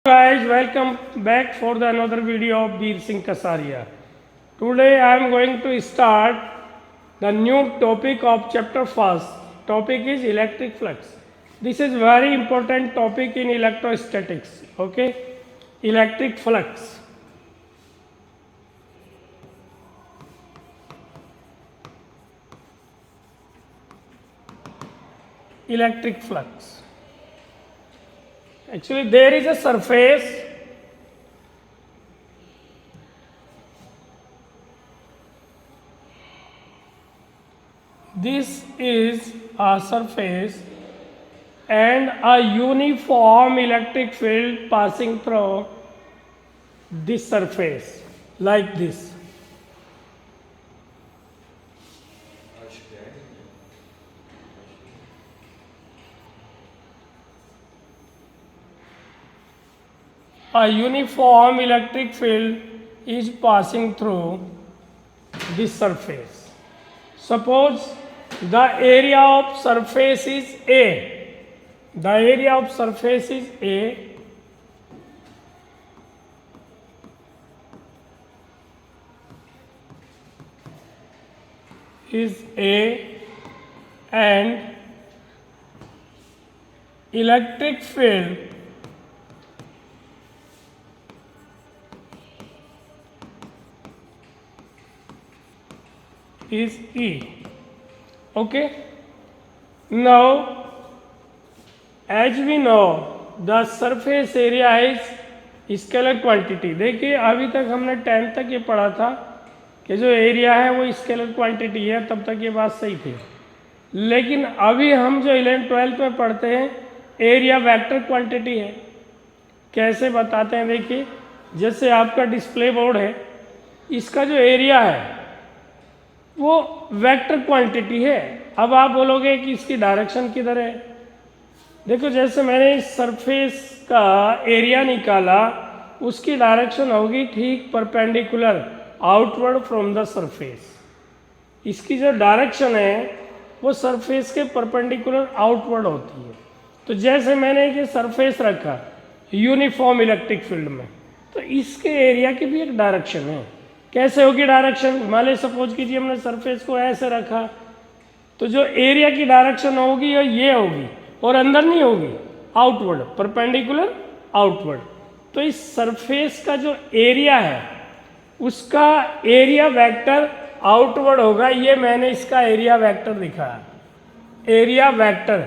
Guys, welcome back for the another video of Bir Singh Kasaria. Today I am going to start the new topic of chapter first. Topic is electric flux. This is very important topic in electrostatics. Okay, electric flux. Electric flux. Actually, there is a surface. This is a surface and a uniform electric field passing through this surface like this. A uniform electric field is passing through this surface. Suppose the area of surface is A. The area of surface is A. Is A and electric field is E. Okay. Now, as we know, the surface area is scalar quantity. देखिए अभी तक हमने 10th तक ये पढ़ा था कि जो एरिया है वो स्केलर क्वांटिटी है, तब तक ये बात सही थी. लेकिन अभी हम जो 11th-12th में पढ़ते हैं एरिया वेक्टर क्वांटिटी है. कैसे बताते हैं, देखिए जैसे आपका डिस्प्ले बोर्ड है, इसका जो एरिया है वो वेक्टर क्वांटिटी है. अब आप बोलोगे कि इसकी डायरेक्शन किधर है. देखो जैसे मैंने इस सरफेस का एरिया निकाला, उसकी डायरेक्शन होगी ठीक perpendicular outward from the surface. इसकी जो डायरेक्शन है वो सरफेस के परपेंडिकुलर आउटवर्ड होती है. तो जैसे मैंने ये सरफेस रखा यूनिफॉर्म इलेक्ट्रिक फील्ड में, तो इसके एरिया की भी एक डायरेक्शन है. कैसे होगी डायरेक्शन. मान लीजिए सपोज कीजिए हमने सरफेस को ऐसे रखा, तो जो एरिया की डायरेक्शन होगी ये होगी और अंदर नहीं होगी, आउटवर्ड, परपेंडिकुलर आउटवर्ड. तो इस सरफेस का जो एरिया है उसका एरिया वेक्टर आउटवर्ड होगा. ये मैंने इसका एरिया वेक्टर दिखाया, एरिया वेक्टर.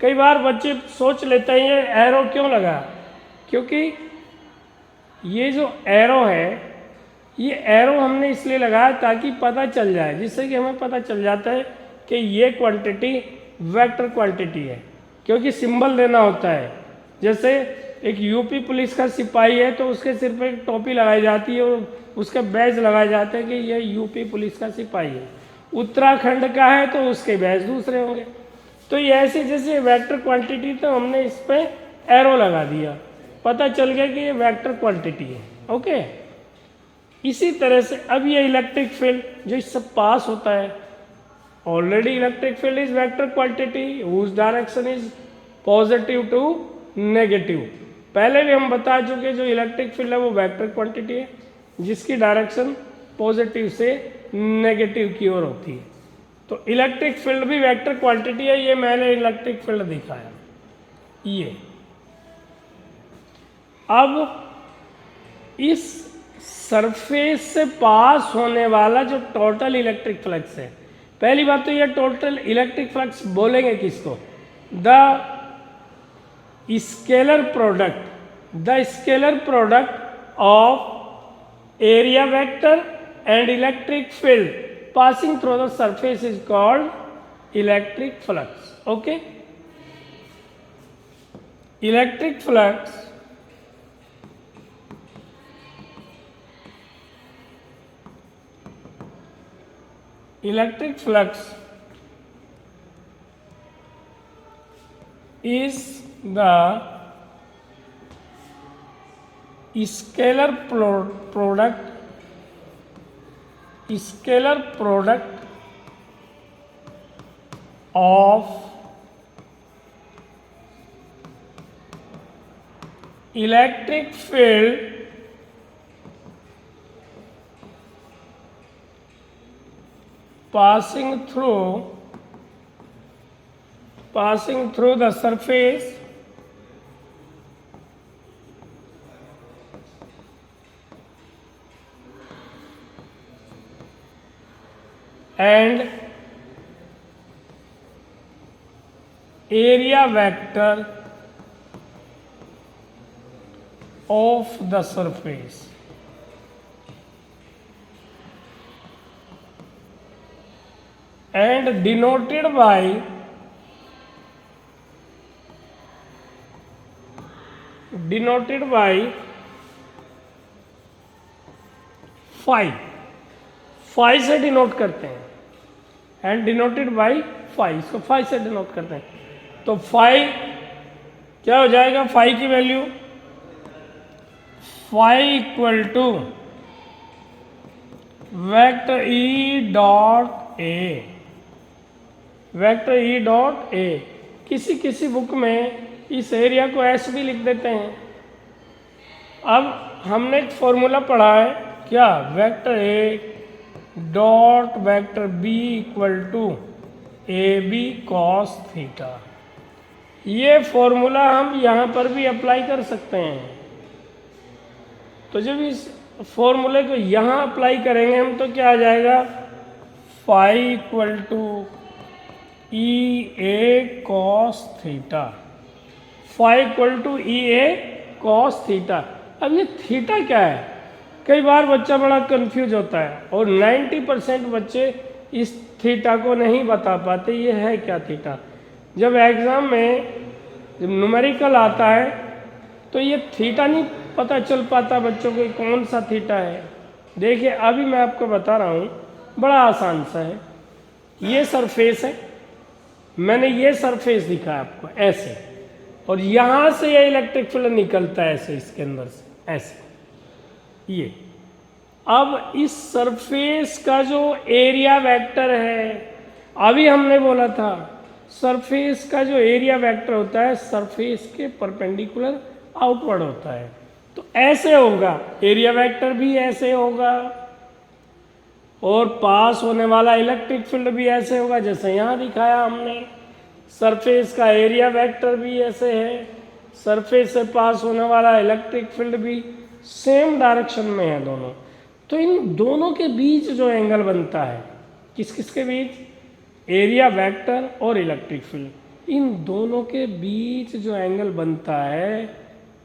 कई बार बच्चे सोच लेते हैं ये एरो क्यों लगा, क्योंकि ये जो एरो है ये एरो हमने इसलिए लगाया ताकि पता चल जाए, जिससे कि हमें पता चल जाता है कि ये क्वांटिटी वेक्टर क्वांटिटी है. क्योंकि सिंबल देना होता है. जैसे एक यूपी पुलिस का सिपाही है तो उसके सिर पे एक टोपी लगाई जाती है और उसके बैज लगाए जाते हैं कि ये यूपी पुलिस का सिपाही है. उत्तराखंड का है तो उसके बैज दूसरे होंगे. तो ये ऐसे जैसे वेक्टर क्वांटिटी, तो हमने इस पर एरो लगा दिया, पता चल गया कि ये वेक्टर क्वांटिटी है. ओके. इसी तरह से अब ये इलेक्ट्रिक फील्ड जो इससे पास होता है, already electric field is vector quantity whose direction is positive to negative. पहले भी हम बता चुके जो इलेक्ट्रिक फील्ड है वो वेक्टर क्वांटिटी है जिसकी डायरेक्शन पॉजिटिव से नेगेटिव की ओर होती है. तो इलेक्ट्रिक फील्ड भी वेक्टर क्वांटिटी है. ये मैंने इलेक्ट्रिक फील्ड दिखाया. ये अब इस सरफेस से पास होने वाला जो टोटल इलेक्ट्रिक फ्लक्स है, पहली बात तो ये टोटल इलेक्ट्रिक फ्लक्स बोलेंगे किसको, the scalar product of area vector and electric field passing through the surface is called electric flux. Okay. Electric flux is the scalar product of electric field passing through the surface and area vector of the surface. And denoted by phi से denote करते हैं, and denoted by phi, इसको phi से denote करते हैं। तो phi क्या हो जाएगा, फाई की value phi equal to vector E dot A, vector E dot A. किसी किसी बुक में इस एरिया को एस भी लिख देते हैं। अब हमने एक फॉर्मूला पढ़ा है क्या, vector A dot vector B equal to A B cos theta. ये फॉर्मूला हम यहाँ पर भी अप्लाई कर सकते हैं। तो जब इस फॉर्मूले को यहाँ अप्लाई करेंगे हम तो क्या आ जाएगा, phi equal to E A cos theta, phi equal to E A cos theta. अब ये थीटा क्या है, कई बार बच्चा बड़ा कंफ्यूज होता है और 90% बच्चे इस थीटा को नहीं बता पाते ये है क्या थीटा। जब एग्ज़ाम में जब न्यूमेरिकल आता है तो ये थीटा नहीं पता चल पाता बच्चों को कौन सा थीटा है। देखिए अभी मैं आपको बता रहा हूँ, बड़ा आसान सा है। ये सरफेस है, मैंने ये सरफेस दिखा आपको ऐसे, और यहाँ से ये इलेक्ट्रिक फील्ड निकलता है ऐसे इसके अंदर से ऐसे। ये अब इस सरफेस का जो एरिया वेक्टर है, अभी हमने बोला था सरफेस का जो एरिया वेक्टर होता है सरफेस के परपेंडिकुलर आउटवर्ड होता है। तो ऐसे होगा, एरिया वेक्टर भी ऐसे होगा और पास होने वाला इलेक्ट्रिक फील्ड भी ऐसे होगा जैसे यहाँ दिखाया हमने। सरफेस का एरिया वेक्टर भी ऐसे है, सरफेस से पास होने वाला इलेक्ट्रिक फील्ड भी सेम डायरेक्शन में है दोनों। तो इन दोनों के बीच जो एंगल बनता है, किस किस के बीच, एरिया वेक्टर और इलेक्ट्रिक फील्ड, इन दोनों के बीच जो एंगल बनता है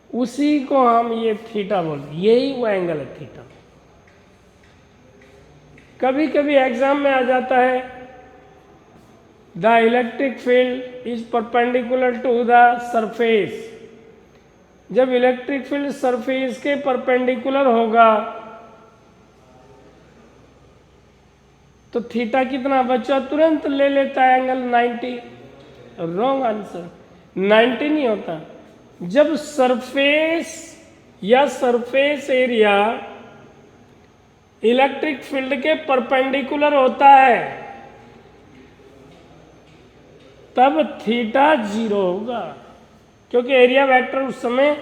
उसी को हम ये थीटा बोलते हैं। यही वो एंगल है थीटा। कभी कभी एग्जाम में आ जाता है the electric field is perpendicular to the surface. जब इलेक्ट्रिक फील्ड सरफेस के परपेंडिकुलर होगा तो थीटा कितना बच्चा तुरंत ले लेता है एंगल 90। रॉन्ग आंसर, 90 नहीं होता। जब सरफेस या सरफेस एरिया इलेक्ट्रिक फील्ड के परपेंडिकुलर होता है तब थीटा 0 होगा, क्योंकि एरिया वेक्टर उस समय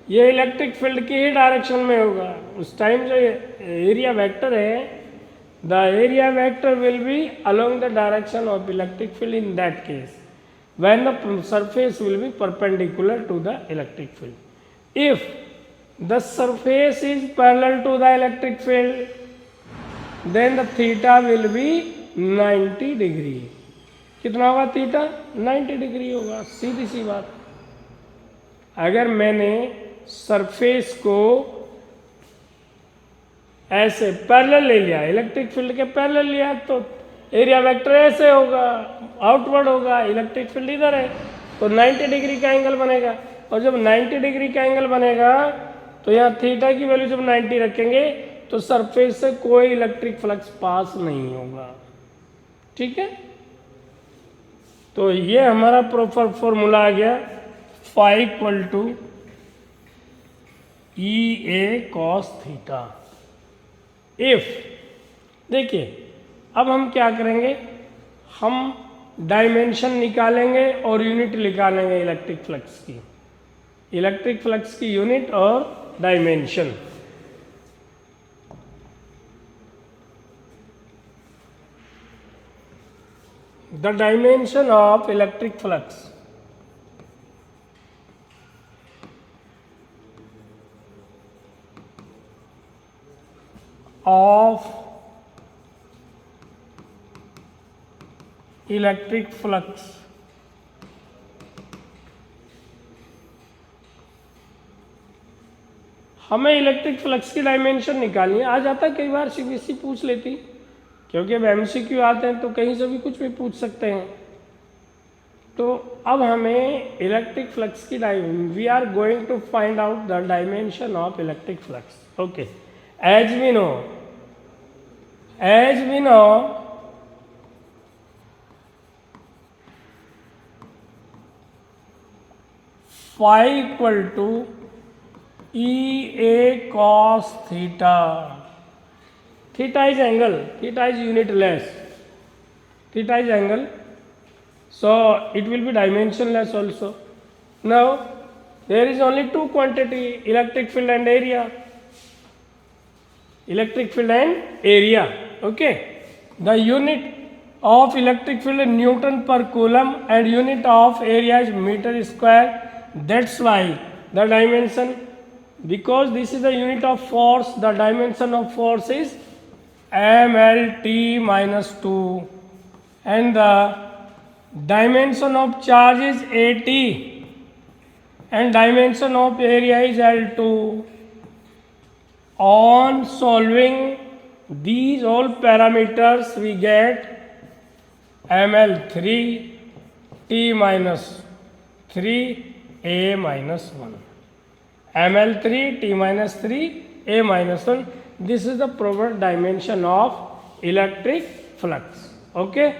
ये इलेक्ट्रिक फील्ड की ही डायरेक्शन में होगा। उस टाइम जो एरिया वेक्टर है, the area vector will be along the direction of electric field in that case when the surface will be perpendicular to the electric field. If the surface is parallel to the electric field, then the theta will be 90 degree. कितना होगा theta, 90 degree होगा। सीधी सी बात। अगर मैंने surface को ऐसे parallel ले लिया, इलेक्ट्रिक फील्ड के पैरेलल लिया, तो एरिया वेक्टर ऐसे होगा, आउटवर्ड होगा, इलेक्ट्रिक फील्ड इधर है, तो 90 डिग्री का एंगल बनेगा। और जब 90 डिग्री का एंगल बनेगा तो यहाँ थीटा की वैल्यू जब 90 रखेंगे तो सरफेस से कोई इलेक्ट्रिक फ्लक्स पास नहीं होगा। ठीक है, तो ये हमारा प्रॉपर फॉर्मूला आ गया, phi equal to E A cos theta. If देखिए अब हम क्या करेंगे, हम डायमेंशन निकालेंगे और यूनिट निकालेंगे इलेक्ट्रिक फ्लक्स की। इलेक्ट्रिक फ्लक्स की यूनिट और dimension. The dimension of electric flux of electric flux हमें इलेक्ट्रिक फ्लक्स की डायमेंशन निकालनी है। आ जाता है कई बार सीबीएसई पूछ लेती, क्योंकि अब एमसीक्यू आते हैं तो कहीं से भी कुछ भी पूछ सकते हैं। तो अब हमें इलेक्ट्रिक फ्लक्स की we are going to find out the dimension of electric flux. Okay, as we know phi equal to EA cos theta. Theta is angle, theta is unitless, theta is angle, so it will be dimensionless also. Now there is only two quantity, electric field and area. Electric field and area. Okay, the unit of electric field is Newton per coulomb and unit of area is meter square. That's why the dimension, because this is the unit of force, the dimension of force is mlt minus 2 and the dimension of charge is at and dimension of area is L2. On solving these all parameters we get ml3 t minus 3 a minus 1, ml3 t minus 3 a minus 1. This is the proper dimension of electric flux. Okay,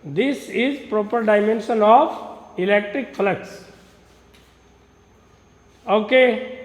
this is proper dimension of electric flux. Okay.